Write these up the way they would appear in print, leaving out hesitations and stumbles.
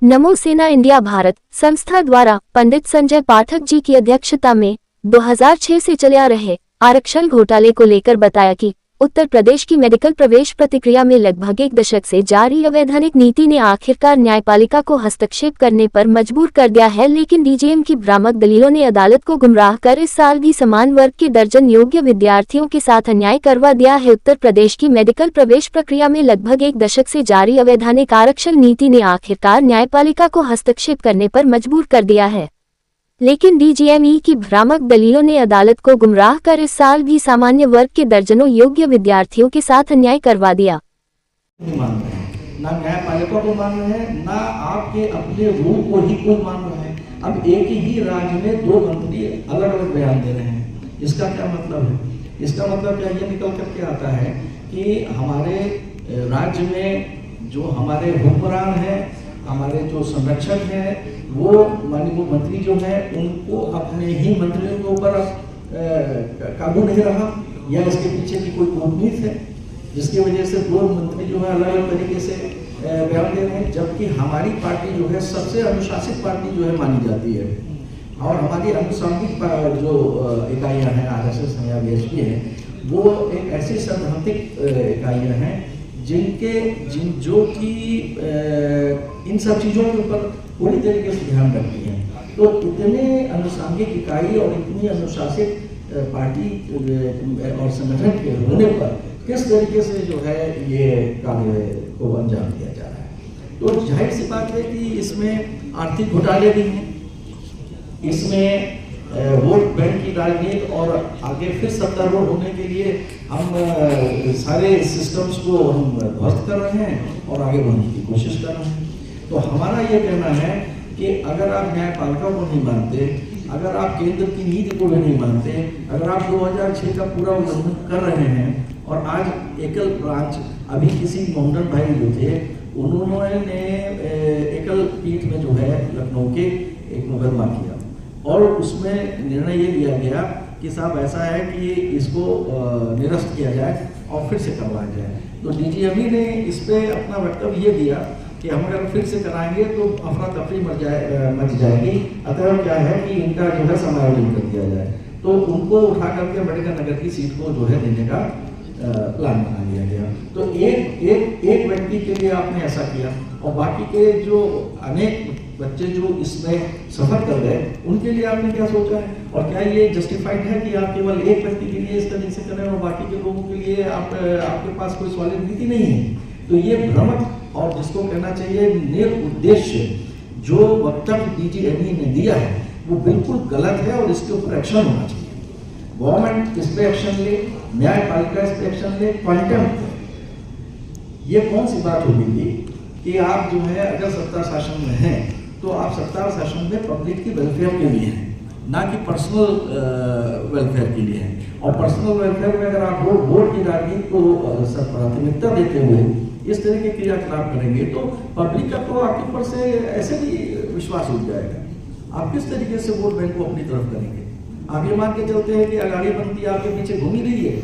नमो सेना इंडिया भारत संस्था द्वारा पंडित संजय पाठक जी की अध्यक्षता में 2006 से चले आ रहे आरक्षण घोटाले को लेकर बताया कि उत्तर प्रदेश की मेडिकल प्रवेश प्रक्रिया में लगभग एक दशक से जारी अवैधानिक नीति ने आखिरकार न्यायपालिका को हस्तक्षेप करने पर मजबूर कर दिया है। लेकिन डीजीएम की भ्रामक दलीलों ने अदालत को गुमराह कर इस साल भी समान वर्ग के दर्जन योग्य विद्यार्थियों के साथ अन्याय करवा दिया है। उत्तर प्रदेश की मेडिकल प्रवेश प्रक्रिया में लगभग एक दशक से जारी अवैधानिक आरक्षण नीति ने आखिरकार न्यायपालिका को हस्तक्षेप करने पर मजबूर कर दिया है। लेकिन डीजीएमई की भ्रामक दलीलों ने अदालत को गुमराह कर इस साल भी सामान्य वर्ग के दर्जनों योग्य विद्यार्थियों के साथ अन्याय करवा दिया। ना न्यायपालिका को मान रहे हैं, ना आपके अपने रूल को ही कोई मान रहा है। अब एक ही राज्य में दो मंत्री अलग अलग बयान दे रहे हैं। इसका क्या मतलब है? इसका मतलब क्या ये निकल करके आता है कि हमारे राज्य में जो हमारे हुक्मरान हैं, हमारे जो संरक्षक हैं, वो माननीय मंत्री जो है उनको अपने ही मंत्रियों के ऊपर काबू नहीं रहा, या इसके पीछे की कोई कूटनीति है जिसकी वजह से दो मंत्री जो है अलग अलग तरीके से बयान दे रहे हैं। जबकि हमारी पार्टी जो है सबसे अनुशासित पार्टी जो है मानी जाती है, और हमारी अनुसांगिक जो इकाइयाँ हैं आरएसएस हैं या बीएसपी हैं, वो एक ऐसी सैद्धांतिक इकाइयाँ हैं जो कि इन सब चीज़ों के ऊपर पूरी तरीके से ध्यान रखती हैं। तो इतने अनुसांगिक इकाई और इतनी अनुशासित पार्टी और संगठन के होने पर किस तरीके से जो है ये कार्य को अंजाम दिया जा रहा है, तो जाहिर सी बात है कि इसमें आर्थिक घोटाले भी हैं, इसमें वोट बैंक की राजनीति, और आगे फिर सत्तारूढ़ होने के लिए हम सारे सिस्टम्स को हम ध्वस्त कर रहे हैं और आगे बढ़ने की कोशिश कर रहे हैं। तो हमारा ये कहना है कि अगर आप न्यायपालिका को नहीं मानते, अगर आप केंद्र की नीति को भी नहीं मानते, अगर आप 2006 का पूरा उल्लंघन कर रहे हैं, और आज एकल ब्रांच अभी किसी मोहन भाई जो थे उन्होंने एकल पीठ में जो है लखनऊ के एक मुकदमा किया, और उसमें निर्णय ये लिया गया कि साहब ऐसा है कि इसको निरस्त किया जाए और फिर से करवाया जाए। तो डीजीएमई ने इस पर अपना वक्तव्य ये दिया कि हम अगर फिर से कराएंगे तो अफरा तफरी मच जाएगी, अतः क्या है कि इनका जो है समायोजन कर दिया जाए। तो उनको उठा करके अम्बेडकर नगर की सीट को जो है देने का प्लान बना लिया गया। तो एक व्यक्ति के लिए आपने ऐसा किया, और बाकी के जो अनेक बच्चे जो इसमें सफर कर गए उनके लिए आपने क्या सोचा है? और क्या ये जस्टिफाइड है कि आप केवल एक व्यक्ति के लिए इस तरह से करें और बाकी के लोगों के लिए आपके पास कोई सॉलिड नीति नहीं है? तो ये भ्रमक, और जिसको कहना चाहिए निरुद्देश्य जो वक्तव्य डीजीएमई ने दिया है वो बिल्कुल गलत है, और इसके ऊपर एक्शन होना चाहिए। गवर्नमेंट इस पे एक्शन ले, न्यायपालिका इस पे एक्शन ले, क्वांटम। ये कौन सी बात होगी थी कि आप जो है अगर सत्ता शासन में हैं तो आप सत्ता शासन में पब्लिक की वेलफेयर के लिए हैं, ना कि पर्सनल वेलफेयर के लिए हैं। और पर्सनल वेलफेयर में अगर आप वोट की राजनीति को प्राथमिकता देते हुए इस तरह के क्रियाकलाप करेंगे तो पब्लिक का तो आपके ऊपर से ऐसे भी विश्वास उठ जाएगा। आप किस तरीके से वोट बैंक को अपनी तरफ करेंगे? आप ये मान के चलते हैं कि अगाड़ी पंथी आपके पीछे घूम ही रही है,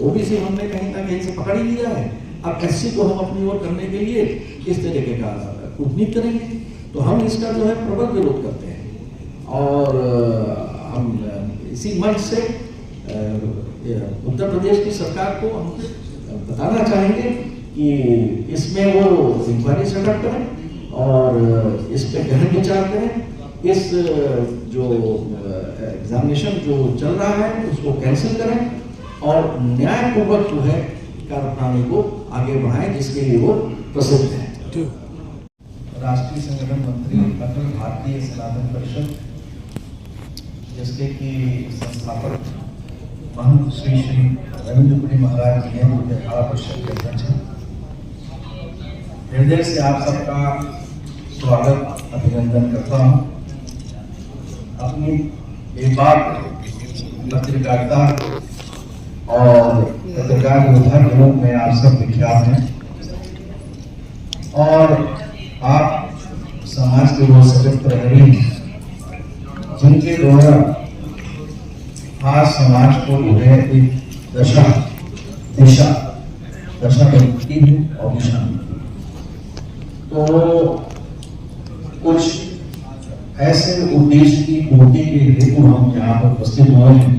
ओबीसी हमने कहीं ना कहीं से पकड़ ही लिया है, अब एससी को हम अपनी ओर करने के लिए इस तरीके का कूटनीति करेंगे। तो हम इसका जो है प्रबल विरोध करते हैं, और हम इसी मंच से उत्तर प्रदेश की सरकार को हम बताना चाहेंगे कि इसमें वो इंक्वायरी सेटअप करें और इस पे गहन विचार करें। इस जो एग्जामिनेशन जो चल रहा है उसको कैंसिल करें, और न्यायपूर्वक जो है कार्यप्रणाली को आगे बढ़ाएं जिसके लिए वो प्रसिद्ध है। राष्ट्रीय संगठन मंत्री अखिल भारतीय सनातन परिषद, जिसके कि संस्थापक महंत श्री रविंद्र पुरी महाराज जी हैं, जो 18% के अध्यक्ष हैं। हृदय से आप सबका स्वागत अभिनंदन करता हूँ। अपनी एक बात पत्रकारिता और पत्रकार योद्धा के रूप में आप सब विख्यात हैं, और आप समाज के वो सशक्त प्रहरी हैं जिनके द्वारा आज समाज को जो है एक दशा मिलती है और दिशा मिलती है। तो कुछ ऐसे उद्देश्य की पूर्ति के हेतु हम यहाँ पर उपस्थित हुए हैं,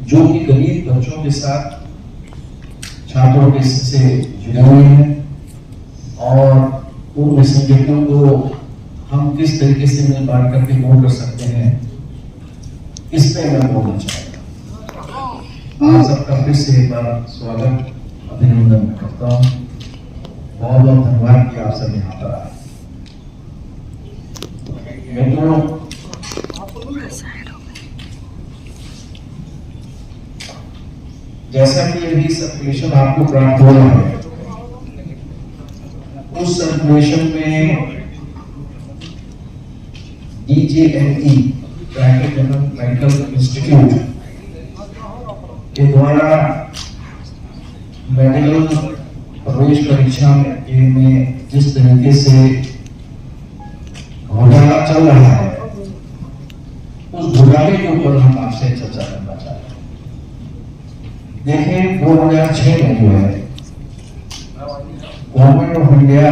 जो कि गरीब बच्चों के साथ छात्रों के से जुड़े हुए हैं, और उन विषयों को हम किस तरीके से मिल बांट करके दूर कर सकते हैं, इस पे मैं बोलना चाहूँगा। आप सबका फिर से एक बार स्वागत अभिनंदन करता हूँ। बहुत बहुत धन्यवाद कि आप सब यहाँ पर आए। जैसा कि अभी सर्कुलेशन आपको प्राप्त हो रहा है, उस सर्कुलेशन में DJME जनरल मेडिकल इंस्टीट्यूट के द्वारा मेडिकल प्रवेश परीक्षा में जिस तरीके से घोटाला चल रहा है, उस घोटाले के ऊपर हम आपसे चर्चा करना चाहते हैं। देखिए, 2006 में जो है गवर्नमेंट ऑफ इंडिया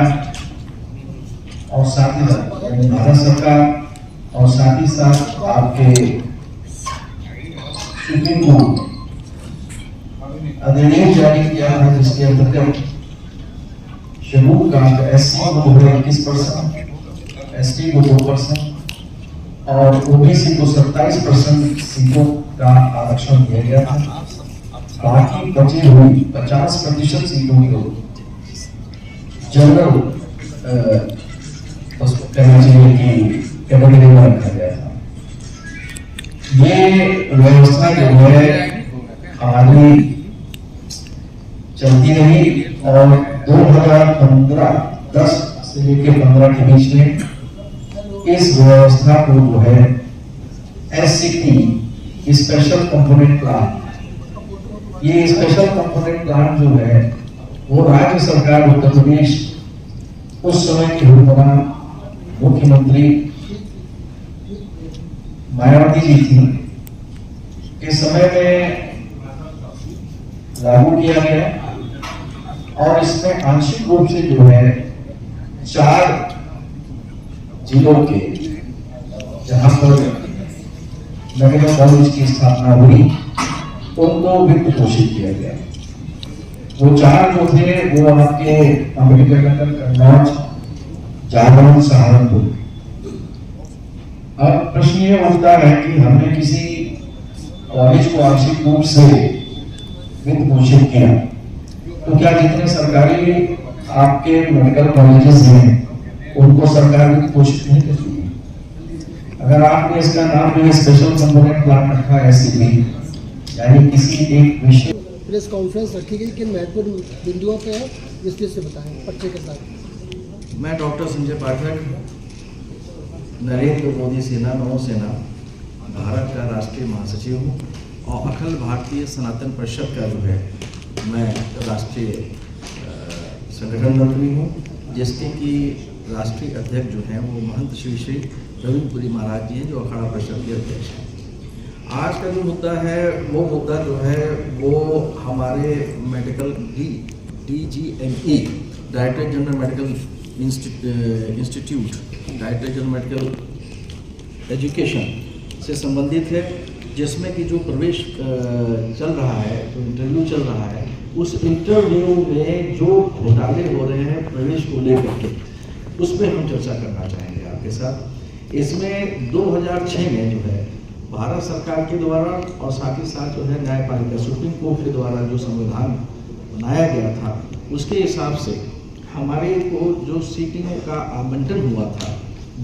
और साथ ही साथ यानी भारत सरकार और साथ ही साथ आपके सुप्रीम कोर्ट अधिनियम जारी किया है, जिसके अंतर्गत शेड्यूल कास्ट SC को 21%, ST को 2% और OBC को 27% सीटों का आरक्षण दिया गया था। बाकी बची हुई 50% सीटों को जनरल कहना चाहिए कि कैटेगरी में रखा गया था। ये व्यवस्था जो है हमारी चलती रही, और 2010 से लेकर 15 के बीच में इस व्यवस्था को जो है SCP स्पेशल कंपोनेंट प्लान, ये स्पेशल कंपोनेंट प्लान जो है वो राज्य सरकार उत्तर प्रदेश उस समय की हुक्मरान मुख्यमंत्री मायावती जी थी के समय में लागू किया गया, और इसमें आंशिक रूप से जो है 4 जिलों के जहां पर मेडिकल कॉलेज की स्थापना हुई उनको वित्त पोषित किया गया। वो 4 जो थे वो आपके अम्बेडकर नगर, कन्नौज, जालौन, सहारनपुर। अब प्रश्न ये उठता है कि हमने किसी कॉलेज को आंशिक रूप से वित्त पोषित किया, तो क्या जितने सरकारी आपके मेडिकल कॉलेजेस हैं उनको सरकार वित्त पोषित नहीं करती? अगर आपने इसका नाम जो स्पेशल कंपोनेंट प्लान रखा है SCP, यानी किसी एक विषय प्रेस कॉन्फ्रेंस रखी गई, किन महत्वपूर्ण बिंदुओं पे है विस्तृत से बताएं पर्चे के साथ। मैं डॉक्टर संजय पाठक, नरेंद्र मोदी सेना नौसेना भारत का राष्ट्रीय महासचिव हूँ, और अखिल भारतीय सनातन परिषद का जो है मैं राष्ट्रीय संगठन मंत्री हूँ, जिसके कि राष्ट्रीय अध्यक्ष जो हैं वो महंत श्री श्री रविपुरी महाराज जी हैं, जो अखाड़ा परिषद के अध्यक्ष हैं। आज का जो मुद्दा है वो मुद्दा जो है वो हमारे medical DGME director general medical institute, director general medical education से संबंधित है, जिसमें कि जो प्रवेश चल रहा है, जो इंटरव्यू चल रहा है, उस इंटरव्यू में जो घोटाले हो रहे हैं प्रवेश को लेकर के, उस पर हम चर्चा करना चाहेंगे आपके साथ। इसमें 2006 में जो है भारत सरकार के द्वारा और साथ ही साथ जो है न्यायपालिका सुप्रीम कोर्ट के द्वारा जो संविधान बनाया गया था, उसके हिसाब से हमारे को जो सीटिंग का आवंटन हुआ था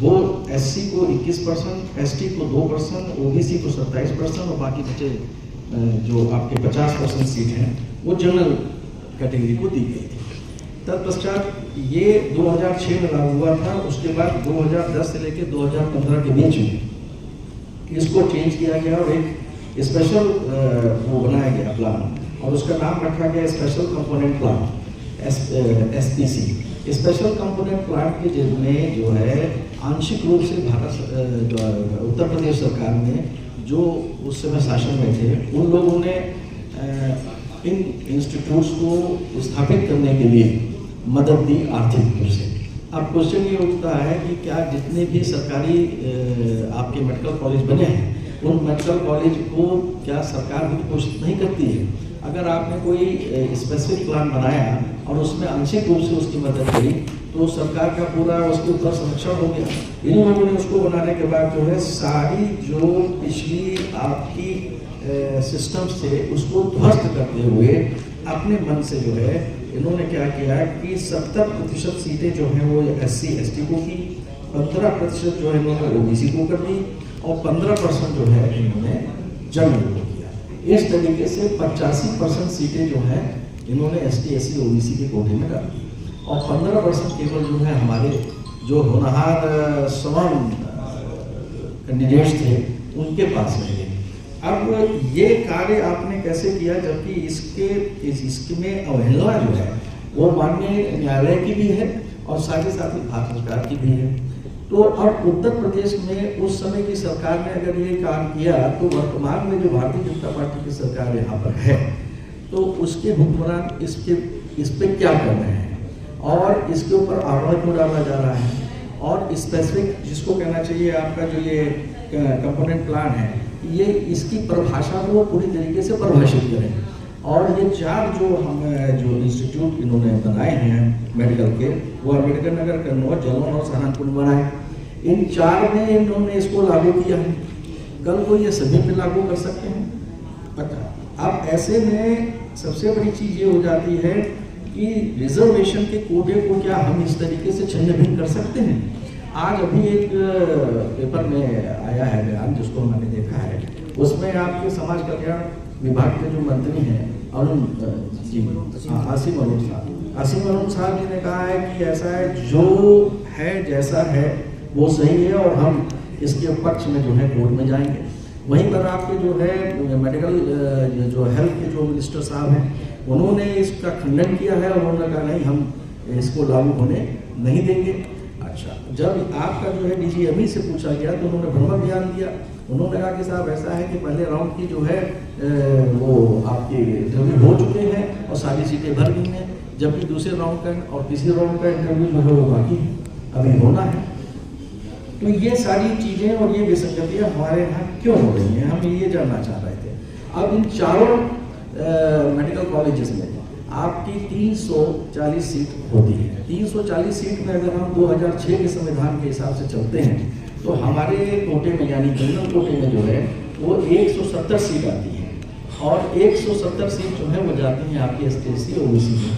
वो SC को 21%, ST को 2%, OBC को 27% और बाकी बचे जो आपके 50% सीट हैं वो जनरल कैटेगरी को दी गई थी। तत्पश्चात ये 2006 में लागू हुआ था। उसके बाद 2010 से लेकर 2015 के बीच में इसको चेंज किया गया और एक स्पेशल वो बनाया गया प्लान, और उसका नाम रखा गया special component plan, SPC। Special component plan के जिसमें जो है आंशिक रूप से उत्तर प्रदेश सरकार में जो उस समय शासन में थे, उन लोगों ने इन इंस्टीट्यूट्स को स्थापित करने के लिए मदद दी आर्थिक रूप से। अब क्वेश्चन ये उठता है कि क्या जितने भी सरकारी आपके मेडिकल कॉलेज बने हैं उन मेडिकल कॉलेज को क्या सरकार भी कोशिश नहीं करती है? अगर आपने कोई स्पेसिफिक प्लान बनाया और उसमें आंशिक रूप से उसकी मदद करी तो सरकार का पूरा उसके ऊपर संरक्षण हो गया। इन लोगों ने उसको बनाने के बाद जो है सारी जो पिछली आपकी सिस्टम्स थे उसको ध्वस्त करते हुए अपने मन से जो है इन्होंने क्या किया कि 70% सीटें जो हैं वो SC ST को की, 15% जो है इन्होंने OBC को कर दी और 15% जो है इन्होंने जनरल को किया। इस तरीके से 85% सीटें जो हैं इन्होंने ST SC OBC के कोटे में डाल दी और 15% केवल जो है हमारे जो होनहार सवर्ण कैंडिडेट्स थे उनके पास रह गए। अब ये कार्य आपने कैसे किया, जबकि इसमें अवहेलना जो है वो माननीय न्यायालय की भी है और साथ ही साथ भारत सरकार की भी है। तो अब उत्तर प्रदेश में उस समय की सरकार ने अगर ये काम किया तो वर्तमान में जो भारतीय जनता पार्टी की सरकार यहाँ पर है तो उसके हुक्मरान इस पे क्या कर रहे हैं और इसके ऊपर आवरण क्यों डाला जा रहा है और स्पेसिफिक जिसको कहना चाहिए आपका जो ये कंपोनेंट प्लान है ये इसकी परिभाषा को पूरी तरीके से परिभाषित करें। और ये 4 जो इंस्टीट्यूट इन्होंने बनाए हैं मेडिकल के वो अम्बेडकर नगर, कन्नौज, जालौन और सहारनपुर में बनाए। इन 4 में इन्होंने इसको लागू किया है। कल को ये सभी पे लागू कर सकते हैं पता। अब ऐसे में सबसे बड़ी चीज़ ये हो जाती है कि रिजर्वेशन के कोटे को क्या हम इस तरीके से छिन्न भिन्न कर सकते हैं? आज अभी एक पेपर में आया है बयान जिसको मैंने देखा है, उसमें आपके समाज कल्याण विभाग के जो मंत्री हैं आसिम अरुण साहब जी ने कहा है कि ऐसा है जो है जैसा है वो सही है और हम इसके पक्ष में जो है कोर्ट में जाएंगे। वहीं पर आपके जो है मेडिकल जो हेल्थ के जो मिनिस्टर साहब हैं उन्होंने इसका खंडन किया है और उन्होंने कहा नहीं हम इसको लागू होने नहीं देंगे। अच्छा, जब आपका जो है DGME से पूछा गया तो उन्होंने भ्रमण बयान दिया। उन्होंने कहा कि साहब ऐसा है कि पहले राउंड की जो है वो आपके इंटरव्यू हो चुके हैं और सारी सीटें भर गई हैं, जबकि दूसरे राउंड का और तीसरे राउंड का इंटरव्यू जो है वो बाकी अभी होना है। तो ये सारी चीज़ें और ये विसंगतियाँ हमारे यहाँ क्यों हो रही हैं, हम ये जानना चाह रहे थे। अब इन 4 मेडिकल कॉलेजेस में आपकी 340 सीट होती है। 340 सीट में अगर हम 2006 के संविधान के हिसाब से चलते हैं तो हमारे कोटे में यानी जनरल कोटे में जो है वो 170 सीट आती है और 170 सीट जो है वो जाती हैं आपके ST SC OBC में।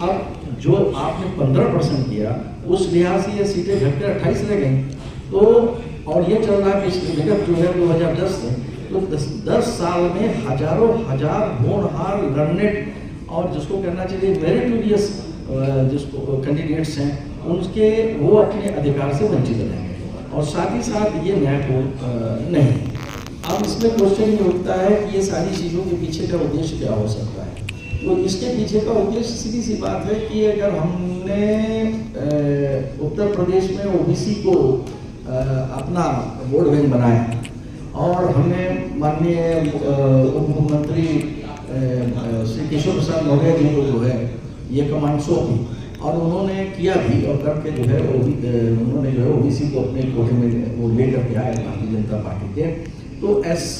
अब जो आपने 15% किया उस लिहाज से ये सीटें घटकर 28 रह गई। तो और ये चल रहा है पिछले विगत जो है 2010 से, तो 10 साल में हजारों हजार होनहार लर्नेड और जिसको कहना चाहिए मेरिटोरियस जिसको कैंडिडेट्स हैं उनके वो अपने अधिकार से वंचित रहेंगे और साथ ही साथ ये न्यायपूर्ण नहीं। अब इसमें क्वेश्चन ये उठता है कि ये सारी चीज़ों के पीछे का उद्देश्य क्या हो सकता है? तो इसके पीछे का उद्देश्य सीधी सी बात है कि अगर हमने उत्तर प्रदेश में OBC को अपना वोट बैंक बनाया और हमने माननीय उप मुख्यमंत्री श्री केशव प्रसाद मौर्य जी को जो है ये कमांड सौंपी और उन्होंने किया भी और करके जो है उन्होंने जो है OBC को अपने कोटे में वो लेकर के आए भारतीय जनता पार्टी के। तो SC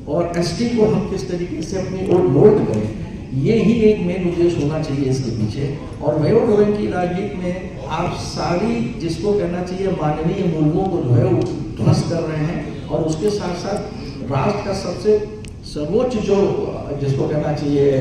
और ST को हम किस तरीके से अपनी ओर मोल्ड करें, ये ही एक मेन उद्देश्य होना चाहिए इसके पीछे। और वयोडोवेन की राजनीति में आप सारी जिसको कहना चाहिए मानवीय मूल्यों को जो है वो ध्वस्त कर रहे हैं और उसके साथ साथ राष्ट्र का सबसे सर्वोच्च जो जिसको कहना चाहिए